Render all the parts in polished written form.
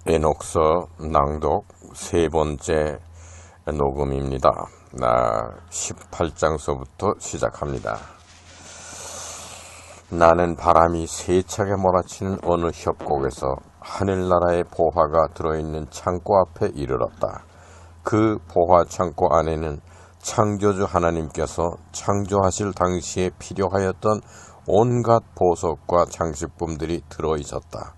에녹서 낭독 세 번째 녹음입니다. 18장서부터 시작합니다. 나는 바람이 세차게 몰아치는 어느 협곡에서 하늘나라의 보화가 들어있는 창고 앞에 이르렀다. 그 보화 창고 안에는 창조주 하나님께서 창조하실 당시에 필요하였던 온갖 보석과 장식품들이 들어있었다.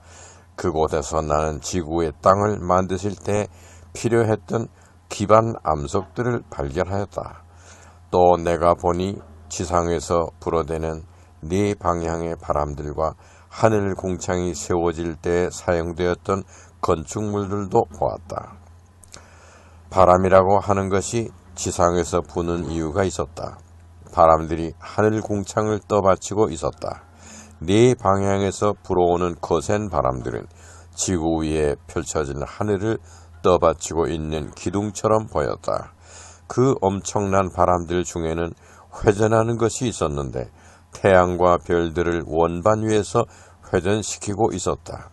그곳에서 나는 지구의 땅을 만드실 때 필요했던 기반 암석들을 발견하였다. 또 내가 보니 지상에서 불어대는 네 방향의 바람들과 하늘 공창이 세워질 때 사용되었던 건축물들도 보았다. 바람이라고 하는 것이 지상에서 부는 이유가 있었다. 바람들이 하늘 공창을 떠받치고 있었다. 네 방향에서 불어오는 거센 바람들은 지구 위에 펼쳐진 하늘을 떠받치고 있는 기둥처럼 보였다. 그 엄청난 바람들 중에는 회전하는 것이 있었는데 태양과 별들을 원반 위에서 회전시키고 있었다.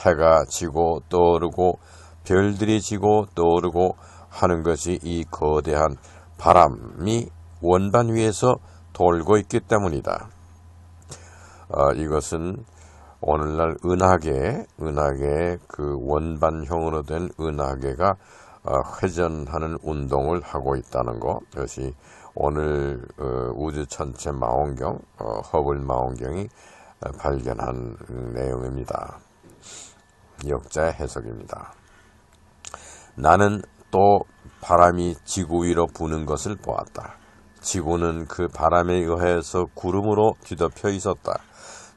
해가 지고 떠오르고 별들이 지고 떠오르고 하는 것이 이 거대한 바람이 원반 위에서 돌고 있기 때문이다. 이것은 오늘날 은하계 그 원반형으로 된 은하계가 회전하는 운동을 하고 있다는 것. 이것이 오늘 우주 전체 망원경, 허블 망원경이 발견한 내용입니다. 역자의 해석입니다. 나는 또 바람이 지구 위로 부는 것을 보았다. 지구는 그 바람에 의해서 구름으로 뒤덮여 있었다.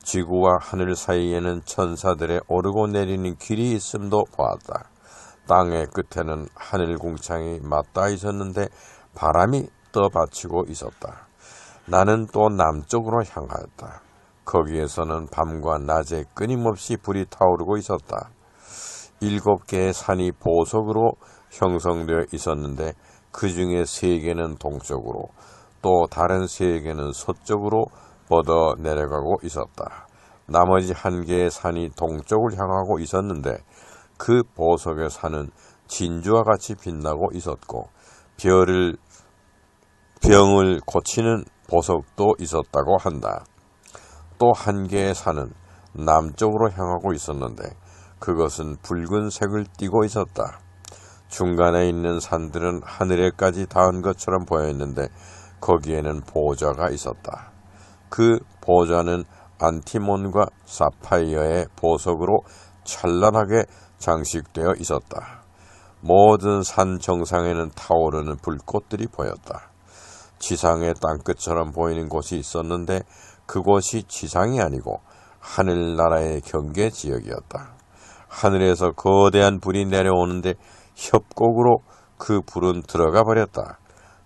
지구와 하늘 사이에는 천사들의 오르고 내리는 길이 있음도 보았다. 땅의 끝에는 하늘 공창이 맞닿아 있었는데 바람이 떠받치고 있었다. 나는 또 남쪽으로 향하였다. 거기에서는 밤과 낮에 끊임없이 불이 타오르고 있었다. 7개의 산이 보석으로 형성되어 있었는데 그 중에 3개는 동쪽으로 또 다른 3개는 서쪽으로 뻗어 내려가고 있었다. 나머지 1개의 산이 동쪽을 향하고 있었는데 그 보석의 산은 진주와 같이 빛나고 있었고 병을 고치는 보석도 있었다고 한다. 또 1개의 산은 남쪽으로 향하고 있었는데 그것은 붉은색을 띠고 있었다. 중간에 있는 산들은 하늘에까지 닿은 것처럼 보였는데 거기에는 보좌가 있었다. 그 보좌는 안티몬과 사파이어의 보석으로 찬란하게 장식되어 있었다. 모든 산 정상에는 타오르는 불꽃들이 보였다. 지상의 땅끝처럼 보이는 곳이 있었는데 그곳이 지상이 아니고 하늘나라의 경계 지역이었다. 하늘에서 거대한 불이 내려오는데 협곡으로 그 불은 들어가 버렸다.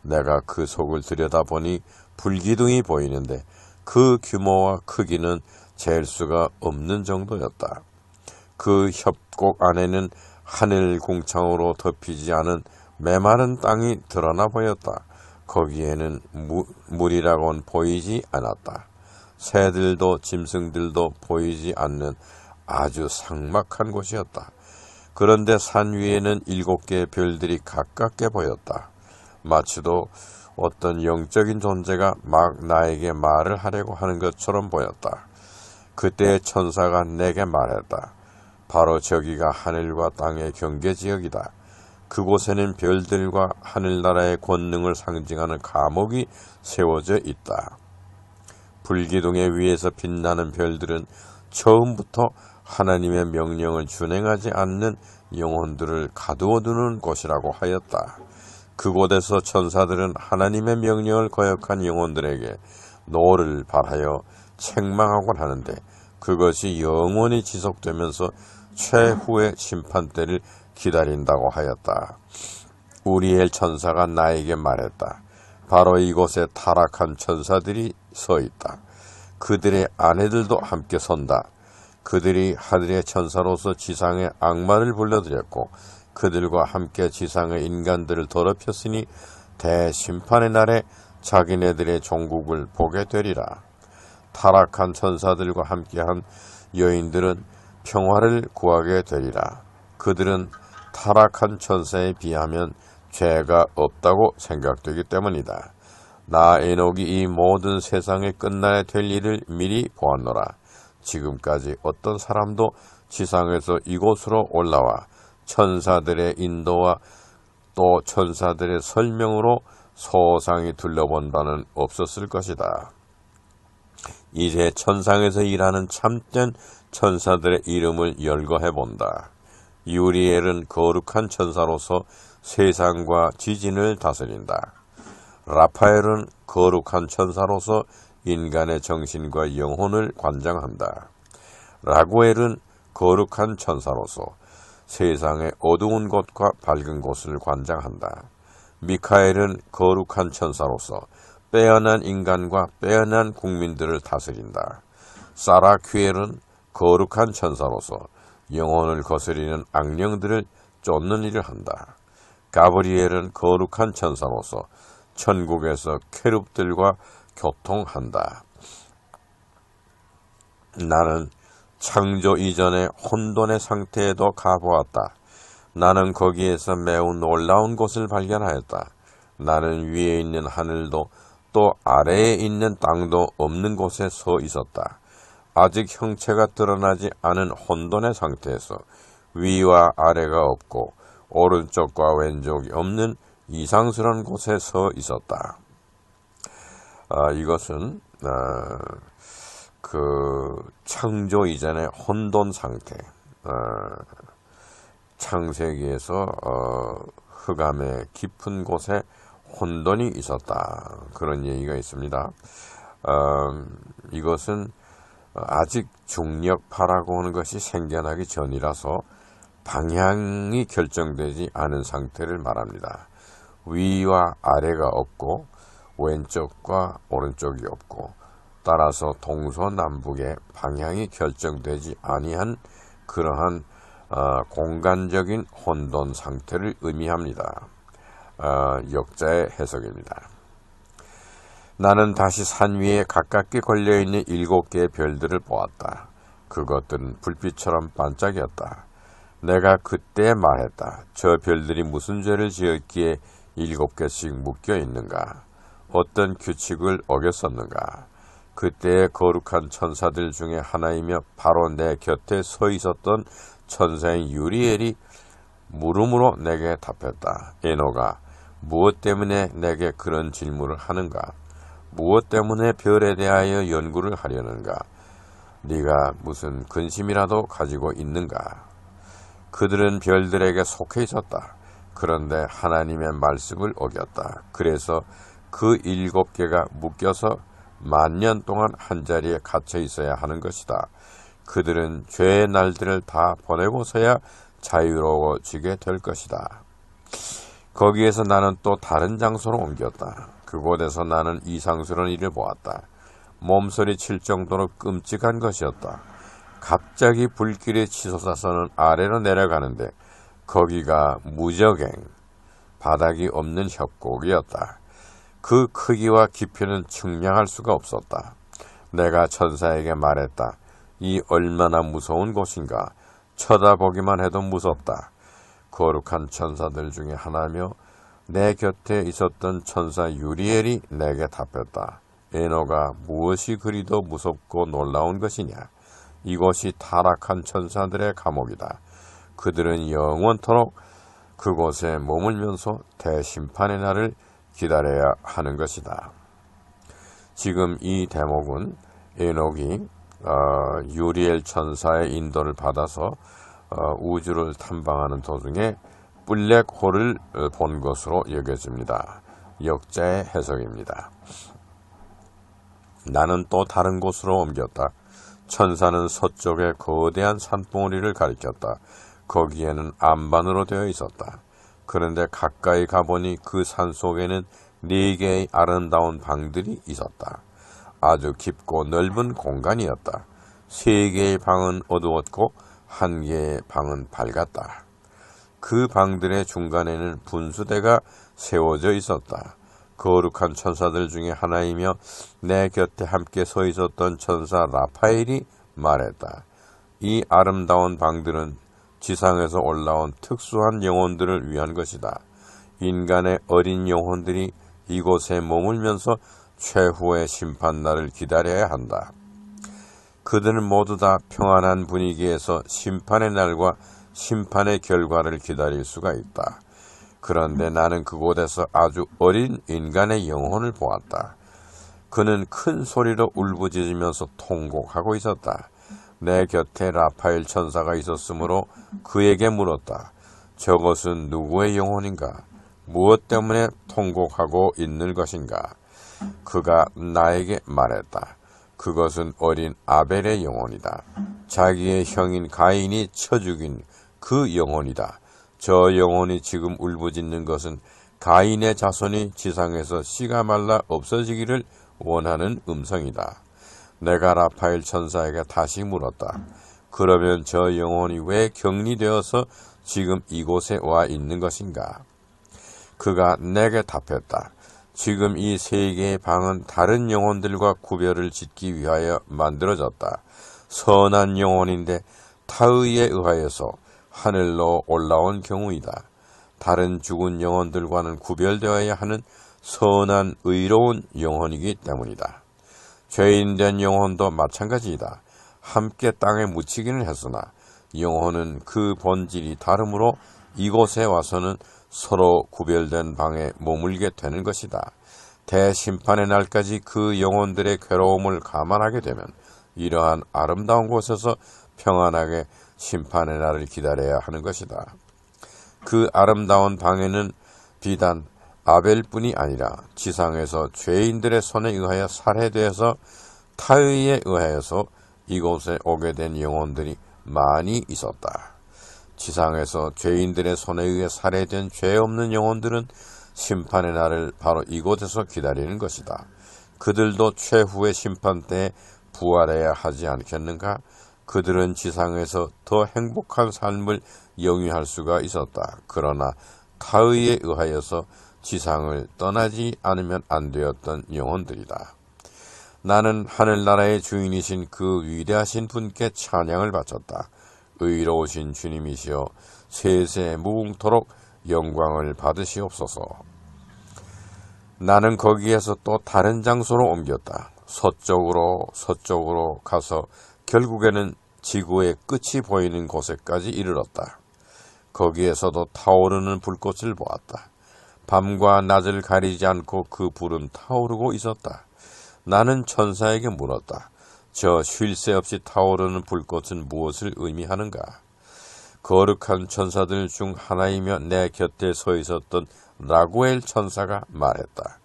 내가 그 속을 들여다보니 불기둥이 보이는데 그 규모와 크기는 잴 수가 없는 정도였다. 그 협곡 안에는 하늘 공창으로 덮이지 않은 메마른 땅이 드러나 보였다. 거기에는 물이라고는 보이지 않았다. 새들도 짐승들도 보이지 않는 아주 삭막한 곳이었다. 그런데 산 위에는 7개의 별들이 가깝게 보였다. 마치도 어떤 영적인 존재가 막 나에게 말을 하려고 하는 것처럼 보였다. 그때 천사가 내게 말했다. 바로 저기가 하늘과 땅의 경계지역이다. 그곳에는 별들과 하늘나라의 권능을 상징하는 감옥이 세워져 있다. 불기둥의 위에서 빛나는 별들은 처음부터 하나님의 명령을 준행하지 않는 영혼들을 가두어두는 곳이라고 하였다. 그곳에서 천사들은 하나님의 명령을 거역한 영혼들에게 노를 발하여 책망하곤 하는데 그것이 영원히 지속되면서 최후의 심판 때를 기다린다고 하였다. 우리엘 천사가 나에게 말했다. 바로 이곳에 타락한 천사들이 서 있다. 그들의 아내들도 함께 선다. 그들이 하늘의 천사로서 지상의 악마를 불러들였고 그들과 함께 지상의 인간들을 더럽혔으니 대심판의 날에 자기네들의 종국을 보게 되리라. 타락한 천사들과 함께한 여인들은 평화를 구하게 되리라. 그들은 타락한 천사에 비하면 죄가 없다고 생각되기 때문이다. 나 에녹이 이 모든 세상에 끝나야 될 일을 미리 보았노라. 지금까지 어떤 사람도 지상에서 이곳으로 올라와 천사들의 인도와 또 천사들의 설명으로 소상히 둘러본 바는 없었을 것이다. 이제 천상에서 일하는 참된 천사들의 이름을 열거해본다. 유리엘은 거룩한 천사로서 세상과 지진을 다스린다. 라파엘은 거룩한 천사로서 인간의 정신과 영혼을 관장한다. 라구엘은 거룩한 천사로서 세상의 어두운 곳과 밝은 곳을 관장한다. 미카엘은 거룩한 천사로서 빼어난 인간과 빼어난 국민들을 다스린다. 사라퀴엘은 거룩한 천사로서 영혼을 거스리는 악령들을 쫓는 일을 한다. 가브리엘은 거룩한 천사로서 천국에서 캐룹들과 교통한다. 나는 창조 이전의 혼돈의 상태에도 가보았다. 나는 거기에서 매우 놀라운 곳을 발견하였다. 나는 위에 있는 하늘도 또 아래에 있는 땅도 없는 곳에 서 있었다. 아직 형체가 드러나지 않은 혼돈의 상태에서 위와 아래가 없고 오른쪽과 왼쪽이 없는 이상스러운 곳에 서 있었다. 이것은 그 창조 이전의 혼돈 상태, 창세기에서 흑암의 깊은 곳에 혼돈이 있었다. 그런 얘기가 있습니다. 이것은 아직 중력파라고 하는 것이 생겨나기 전이라서 방향이 결정되지 않은 상태를 말합니다. 위와 아래가 없고 왼쪽과 오른쪽이 없고 따라서 동서남북의 방향이 결정되지 아니한 그러한 공간적인 혼돈 상태를 의미합니다. 역자의 해석입니다. 나는 다시 산 위에 가깝게 걸려있는 7개의 별들을 보았다. 그것들은 불빛처럼 반짝였다. 내가 그때 말했다. 저 별들이 무슨 죄를 지었기에 7개씩 묶여 있는가? 어떤 규칙을 어겼었는가? 그때의 거룩한 천사들 중에 하나이며 바로 내 곁에 서 있었던 천사인 유리엘이 물음으로 내게 답했다. 에노가 무엇 때문에 내게 그런 질문을 하는가? 무엇 때문에 별에 대하여 연구를 하려는가? 네가 무슨 근심이라도 가지고 있는가? 그들은 별들에게 속해 있었다. 그런데 하나님의 말씀을 어겼다. 그래서 그 7개가 묶여서 10,000년 동안 한자리에 갇혀 있어야 하는 것이다. 그들은 죄의 날들을 다 보내고서야 자유로워지게 될 것이다. 거기에서 나는 또 다른 장소로 옮겼다. 그곳에서 나는 이상스러운 일을 보았다. 몸소리 칠 정도로 끔찍한 것이었다. 갑자기 불길이 치솟아서는 아래로 내려가는데 거기가 무저갱, 바닥이 없는 협곡이었다. 그 크기와 깊이는 측량할 수가 없었다. 내가 천사에게 말했다. 이 얼마나 무서운 곳인가. 쳐다보기만 해도 무섭다. 거룩한 천사들 중에 하나며 내 곁에 있었던 천사 유리엘이 내게 답했다. 에노가 무엇이 그리도 무섭고 놀라운 것이냐. 이곳이 타락한 천사들의 감옥이다. 그들은 영원토록 그곳에 머물면서 대심판의 날을 기다려야 하는 것이다. 지금 이 대목은 에녹이 유리엘 천사의 인도를 받아서 우주를 탐방하는 도중에 블랙홀을 본 것으로 여겨집니다. 역자의 해석입니다. 나는 또 다른 곳으로 옮겼다. 천사는 서쪽의 거대한 산봉우리를 가리켰다. 거기에는 암반으로 되어 있었다. 그런데 가까이 가보니 그 산 속에는 4개의 아름다운 방들이 있었다. 아주 깊고 넓은 공간이었다. 3개의 방은 어두웠고 1개의 방은 밝았다. 그 방들의 중간에는 분수대가 세워져 있었다. 거룩한 천사들 중에 하나이며 내 곁에 함께 서 있었던 천사 라파엘이 말했다. 이 아름다운 방들은 지상에서 올라온 특수한 영혼들을 위한 것이다. 인간의 어린 영혼들이 이곳에 머물면서 최후의 심판날을 기다려야 한다. 그들은 모두 다 평안한 분위기에서 심판의 날과 심판의 결과를 기다릴 수가 있다. 그런데 나는 그곳에서 아주 어린 인간의 영혼을 보았다. 그는 큰 소리로 울부짖으면서 통곡하고 있었다. 내 곁에 라파엘 천사가 있었으므로 그에게 물었다. 저것은 누구의 영혼인가? 무엇 때문에 통곡하고 있는 것인가? 그가 나에게 말했다. 그것은 어린 아벨의 영혼이다. 자기의 형인 가인이 쳐 죽인 그 영혼이다. 저 영혼이 지금 울부짖는 것은 가인의 자손이 지상에서 씨가 말라 없어지기를 원하는 음성이다. 내가 라파엘 천사에게 다시 물었다. 그러면 저 영혼이 왜 격리되어서 지금 이곳에 와 있는 것인가? 그가 내게 답했다. 지금 이 세 개의 방은 다른 영혼들과 구별을 짓기 위하여 만들어졌다. 선한 영혼인데 타의에 의하여서 하늘로 올라온 경우이다. 다른 죽은 영혼들과는 구별되어야 하는 선한 의로운 영혼이기 때문이다. 죄인된 영혼도 마찬가지이다. 함께 땅에 묻히기는 했으나 영혼은 그 본질이 다르므로 이곳에 와서는 서로 구별된 방에 머물게 되는 것이다. 대심판의 날까지 그 영혼들의 괴로움을 감안하게 되면 이러한 아름다운 곳에서 평안하게 심판의 날을 기다려야 하는 것이다. 그 아름다운 방에는 비단 아벨뿐이 아니라 지상에서 죄인들의 손에 의하여 살해되어서 타의에 의하여서 이곳에 오게 된 영혼들이 많이 있었다. 지상에서 죄인들의 손에 의해 살해된 죄 없는 영혼들은 심판의 날을 바로 이곳에서 기다리는 것이다. 그들도 최후의 심판 때에 부활해야 하지 않겠는가? 그들은 지상에서 더 행복한 삶을 영위할 수가 있었다. 그러나 타의에 의하여서 지상을 떠나지 않으면 안 되었던 영혼들이다. 나는 하늘나라의 주인이신 그 위대하신 분께 찬양을 바쳤다. 의로우신 주님이시여 세세 무궁토록 영광을 받으시옵소서. 나는 거기에서 또 다른 장소로 옮겼다. 서쪽으로 가서 결국에는 지구의 끝이 보이는 곳에까지 이르렀다. 거기에서도 타오르는 불꽃을 보았다. 밤과 낮을 가리지 않고 그 불은 타오르고 있었다. 나는 천사에게 물었다. 저 쉴 새 없이 타오르는 불꽃은 무엇을 의미하는가? 거룩한 천사들 중 하나이며 내 곁에 서 있었던 라구엘 천사가 말했다.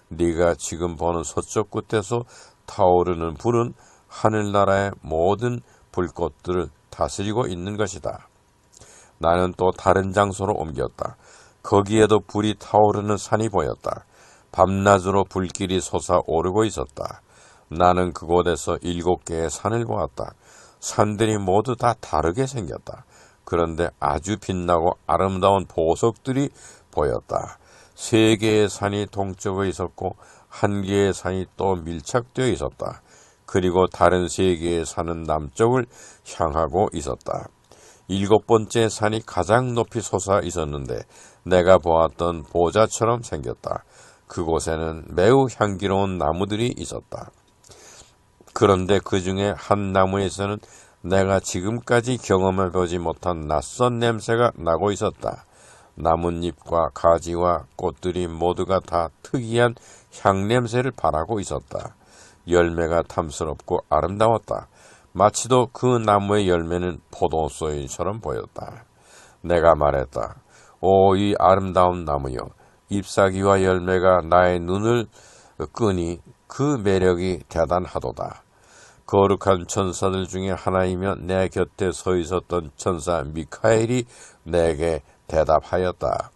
네가 지금 보는 서쪽 끝에서 타오르는 불은 하늘나라의 모든 불꽃들을 다스리고 있는 것이다. 나는 또 다른 장소로 옮겼다. 거기에도 불이 타오르는 산이 보였다. 밤낮으로 불길이 솟아오르고 있었다. 나는 그곳에서 7개의 산을 보았다. 산들이 모두 다 다르게 생겼다. 그런데 아주 빛나고 아름다운 보석들이 보였다. 3개의 산이 동쪽에 있었고 1개의 산이 또 밀착되어 있었다. 그리고 다른 3개의 산은 남쪽을 향하고 있었다. 7번째 산이 가장 높이 솟아 있었는데 내가 보았던 보좌처럼 생겼다. 그곳에는 매우 향기로운 나무들이 있었다. 그런데 그 중에 한 나무에서는 내가 지금까지 경험해보지 못한 낯선 냄새가 나고 있었다. 나뭇잎과 가지와 꽃들이 모두가 다 특이한 향냄새를 발하고 있었다. 열매가 탐스럽고 아름다웠다. 마치도 그 나무의 열매는 포도소인처럼 보였다. 내가 말했다. 오, 이 아름다운 나무여, 잎사귀와 열매가 나의 눈을 끄니 그 매력이 대단하도다. 거룩한 천사들 중에 하나이며 내 곁에 서 있었던 천사 미카엘이 내게 대답하였다.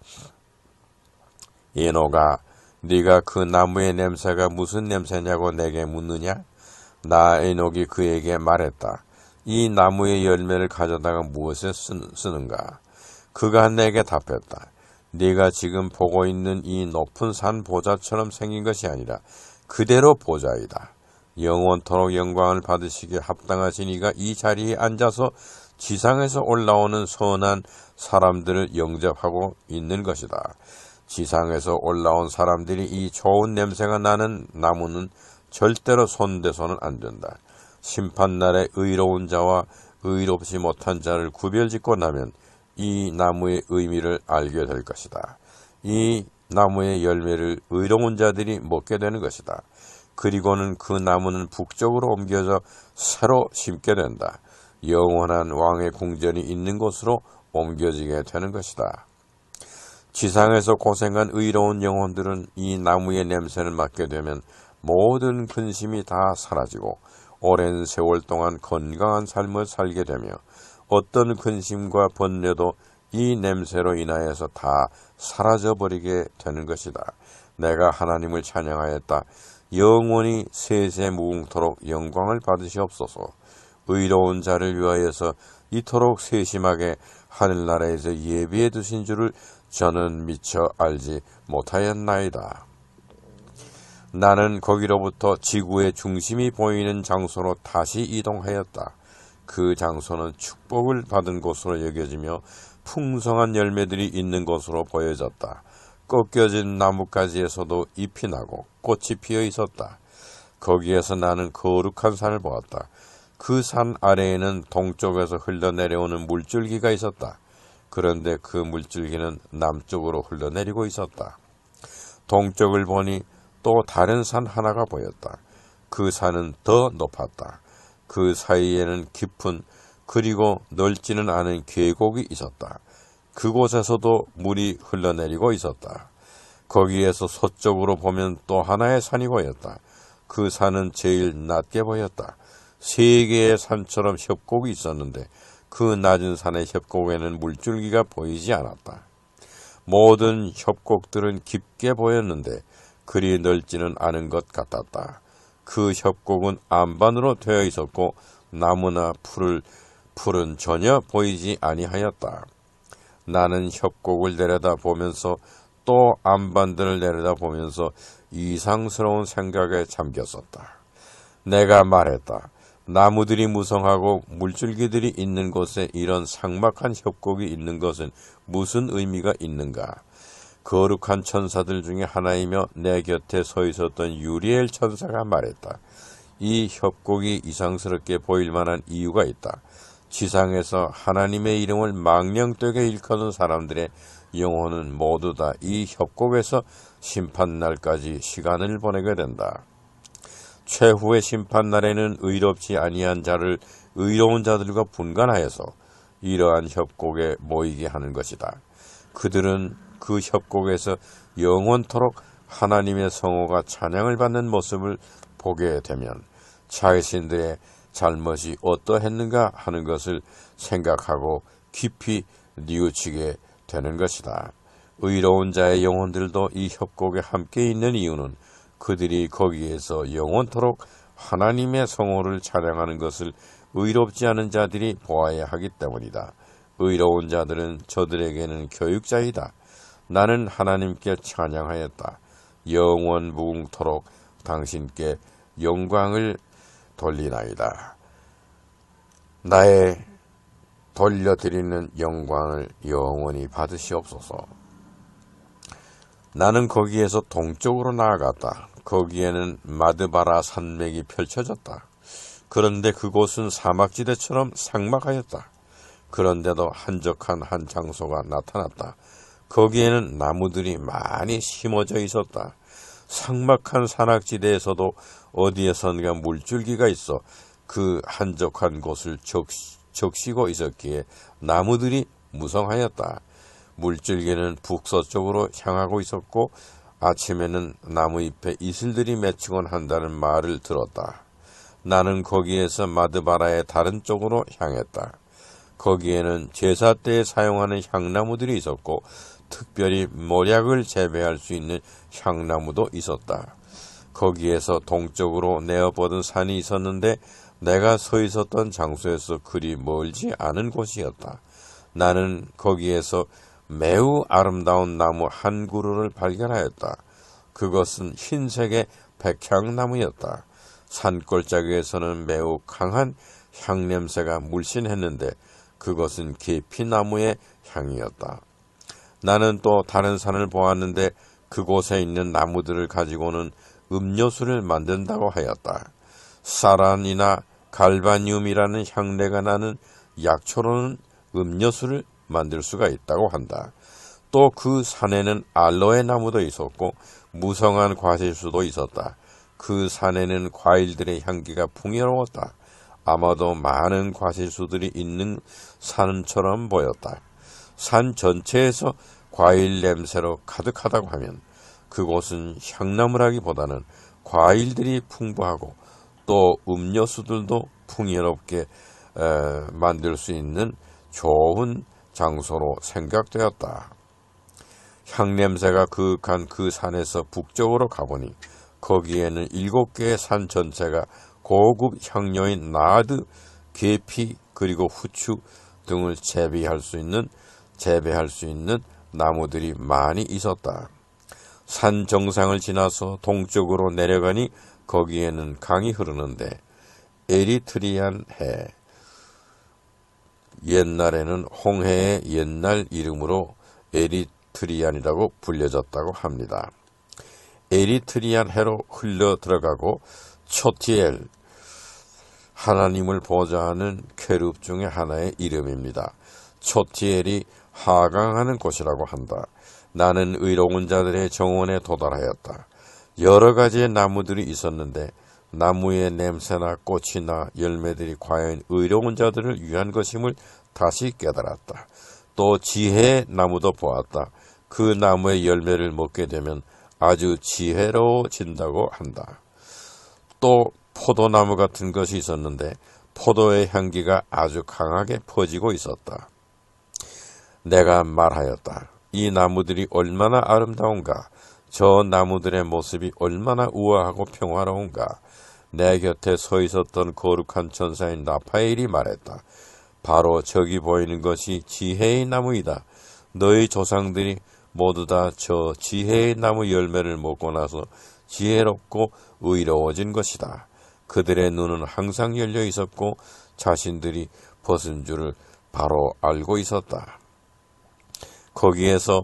에노가 네가 그 나무의 냄새가 무슨 냄새냐고 내게 묻느냐? 나 에녹이 그에게 말했다. 이 나무의 열매를 가져다가 무엇에 쓰는가? 그가 내게 답했다. 네가 지금 보고 있는 이 높은 산 보좌처럼 생긴 것이 아니라 그대로 보좌이다. 영원토록 영광을 받으시기에 합당하신 이가 이 자리에 앉아서 지상에서 올라오는 선한 사람들을 영접하고 있는 것이다. 지상에서 올라온 사람들이 이 좋은 냄새가 나는 나무는 절대로 손대서는 안 된다. 심판날에 의로운 자와 의롭지 못한 자를 구별짓고 나면 이 나무의 의미를 알게 될 것이다. 이 나무의 열매를 의로운 자들이 먹게 되는 것이다. 그리고는 그 나무는 북쪽으로 옮겨져 새로 심게 된다. 영원한 왕의 궁전이 있는 곳으로 옮겨지게 되는 것이다. 지상에서 고생한 의로운 영혼들은 이 나무의 냄새를 맡게 되면 모든 근심이 다 사라지고 오랜 세월 동안 건강한 삶을 살게 되며 어떤 근심과 번뇌도 이 냄새로 인하여서 다 사라져버리게 되는 것이다. 내가 하나님을 찬양하였다. 영원히 세세무궁토록 영광을 받으시옵소서. 의로운 자를 위하여서 이토록 세심하게 하늘나라에서 예비해 두신 줄을 저는 미처 알지 못하였나이다. 나는 거기로부터 지구의 중심이 보이는 장소로 다시 이동하였다. 그 장소는 축복을 받은 곳으로 여겨지며 풍성한 열매들이 있는 곳으로 보여졌다. 꺾여진 나뭇가지에서도 잎이 나고 꽃이 피어 있었다. 거기에서 나는 거룩한 산을 보았다. 그 산 아래에는 동쪽에서 흘러내려오는 물줄기가 있었다. 그런데 그 물줄기는 남쪽으로 흘러내리고 있었다. 동쪽을 보니 또 다른 산 하나가 보였다. 그 산은 더 높았다. 그 사이에는 깊은 그리고 넓지는 않은 계곡이 있었다. 그곳에서도 물이 흘러내리고 있었다. 거기에서 서쪽으로 보면 또 하나의 산이 보였다. 그 산은 제일 낮게 보였다. 세 개의 산처럼 협곡이 있었는데 그 낮은 산의 협곡에는 물줄기가 보이지 않았다. 모든 협곡들은 깊게 보였는데 그리 넓지는 않은 것 같았다. 그 협곡은 안반으로 되어 있었고 나무나 풀은 전혀 보이지 아니하였다. 나는 협곡을 내려다보면서 또 안반들을 내려다보면서 이상스러운 생각에 잠겼었다. 내가 말했다. 나무들이 무성하고 물줄기들이 있는 곳에 이런 삭막한 협곡이 있는 것은 무슨 의미가 있는가? 거룩한 천사들 중에 하나이며 내 곁에 서 있었던 유리엘 천사가 말했다. 이 협곡이 이상스럽게 보일 만한 이유가 있다. 지상에서 하나님의 이름을 망령되게 일컫는 사람들의 영혼은 모두 다 이 협곡에서 심판날까지 시간을 보내게 된다. 최후의 심판날에는 의롭지 아니한 자를 의로운 자들과 분간하여서 이러한 협곡에 모이게 하는 것이다. 그들은 그 협곡에서 영원토록 하나님의 성호가 찬양을 받는 모습을 보게 되면 자신들의 잘못이 어떠했는가 하는 것을 생각하고 깊이 뉘우치게 되는 것이다. 의로운 자의 영혼들도 이 협곡에 함께 있는 이유는 그들이 거기에서 영원토록 하나님의 성호를 찬양하는 것을 의롭지 않은 자들이 보아야 하기 때문이다. 의로운 자들은 저들에게는 교육자이다. 나는 하나님께 찬양하였다. 영원 무궁토록 당신께 영광을 돌리나이다. 나의 돌려드리는 영광을 영원히 받으시옵소서. 나는 거기에서 동쪽으로 나아갔다. 거기에는 마드바라 산맥이 펼쳐졌다. 그런데 그곳은 사막지대처럼 삭막하였다. 그런데도 한적한 한 장소가 나타났다. 거기에는 나무들이 많이 심어져 있었다. 삭막한 산악지대에서도 어디에선가 물줄기가 있어 그 한적한 곳을 적시고 있었기에 나무들이 무성하였다. 물줄기는 북서쪽으로 향하고 있었고 아침에는 나무잎에 이슬들이 맺히곤 한다는 말을 들었다. 나는 거기에서 마드바라의 다른 쪽으로 향했다. 거기에는 제사 때에 사용하는 향나무들이 있었고 특별히 몰약을 재배할 수 있는 향나무도 있었다. 거기에서 동쪽으로 내어뻗은 산이 있었는데 내가 서 있었던 장소에서 그리 멀지 않은 곳이었다. 나는 거기에서 매우 아름다운 나무 한 그루를 발견하였다. 그것은 흰색의 백향나무였다. 산골짜기에서는 매우 강한 향냄새가 물씬했는데 그것은 계피나무의 향이었다. 나는 또 다른 산을 보았는데 그곳에 있는 나무들을 가지고는 음료수를 만든다고 하였다. 사란이나 갈바늄이라는 향내가 나는 약초로는 음료수를 만들 수가 있다고 한다. 또 그 산에는 알로에 나무도 있었고 무성한 과실수도 있었다. 그 산에는 과일들의 향기가 풍요로웠다. 아마도 많은 과실수들이 있는 산처럼 보였다. 산 전체에서 과일 냄새로 가득하다고 하면 그곳은 향나무라기보다는 과일들이 풍부하고 또 음료수들도 풍요롭게 만들 수 있는 좋은 장소로 생각되었다. 향냄새가 그윽한 그 산에서 북쪽으로 가보니 거기에는 7개의 산 전체가 고급 향료인 나드, 계피 그리고 후추 등을 재배할 수 있는 나무들이 많이 있었다. 산 정상을 지나서 동쪽으로 내려가니 거기에는 강이 흐르는데 에리트리안 해, 옛날에는 홍해의 옛날 이름으로 에리트리안이라고 불려졌다고 합니다. 에리트리안 해로 흘러 들어가고 초티엘, 하나님을 보좌하는 케룹 중에 하나의 이름입니다. 초티엘이 하강하는 곳이라고 한다. 나는 의로운 자들의 정원에 도달하였다. 여러 가지의 나무들이 있었는데 나무의 냄새나 꽃이나 열매들이 과연 의로운 자들을 위한 것임을 다시 깨달았다. 또 지혜의 나무도 보았다. 그 나무의 열매를 먹게 되면 아주 지혜로워진다고 한다. 또 포도나무 같은 것이 있었는데 포도의 향기가 아주 강하게 퍼지고 있었다. 내가 말하였다. 이 나무들이 얼마나 아름다운가. 저 나무들의 모습이 얼마나 우아하고 평화로운가. 내 곁에 서 있었던 거룩한 천사인 라파엘이 말했다. 바로 저기 보이는 것이 지혜의 나무이다. 너희 조상들이 모두 다 저 지혜의 나무 열매를 먹고 나서 지혜롭고 의로워진 것이다. 그들의 눈은 항상 열려 있었고 자신들이 벗은 줄을 바로 알고 있었다. 거기에서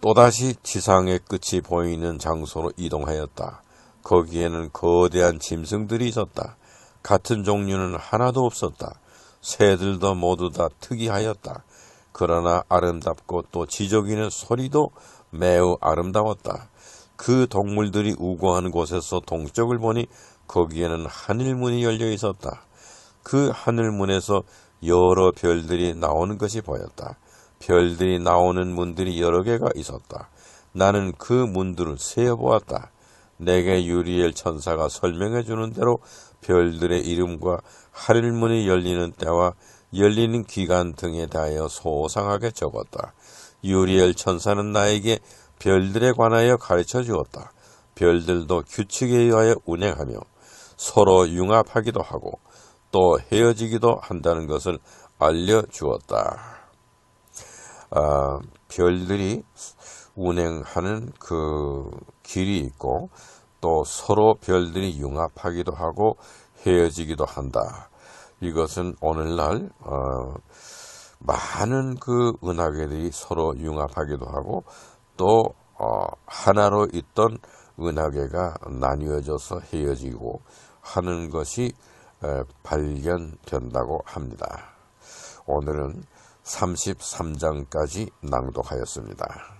또다시 지상의 끝이 보이는 장소로 이동하였다. 거기에는 거대한 짐승들이 있었다. 같은 종류는 하나도 없었다. 새들도 모두 다 특이하였다. 그러나 아름답고 또 지저귀는 소리도 매우 아름다웠다. 그 동물들이 우거하는 곳에서 동쪽을 보니 거기에는 하늘문이 열려 있었다. 그 하늘문에서 여러 별들이 나오는 것이 보였다. 별들이 나오는 문들이 여러 개가 있었다. 나는 그 문들을 세어보았다. 내게 유리엘 천사가 설명해 주는 대로 별들의 이름과 하늘문이 열리는 때와 열리는 기간 등에 대하여 소상하게 적었다. 유리엘 천사는 나에게 별들에 관하여 가르쳐 주었다. 별들도 규칙에 의하여 운행하며 서로 융합하기도 하고 또 헤어지기도 한다는 것을 알려주었다. 별들이 운행하는 그 길이 있고 또 서로 별들이 융합하기도 하고 헤어지기도 한다. 이것은 오늘날 많은 그 은하계들이 서로 융합하기도 하고 또 하나로 있던 은하계가 나뉘어져서 헤어지고 하는 것이 발견된다고 합니다. 오늘은 33장까지 낭독하였습니다.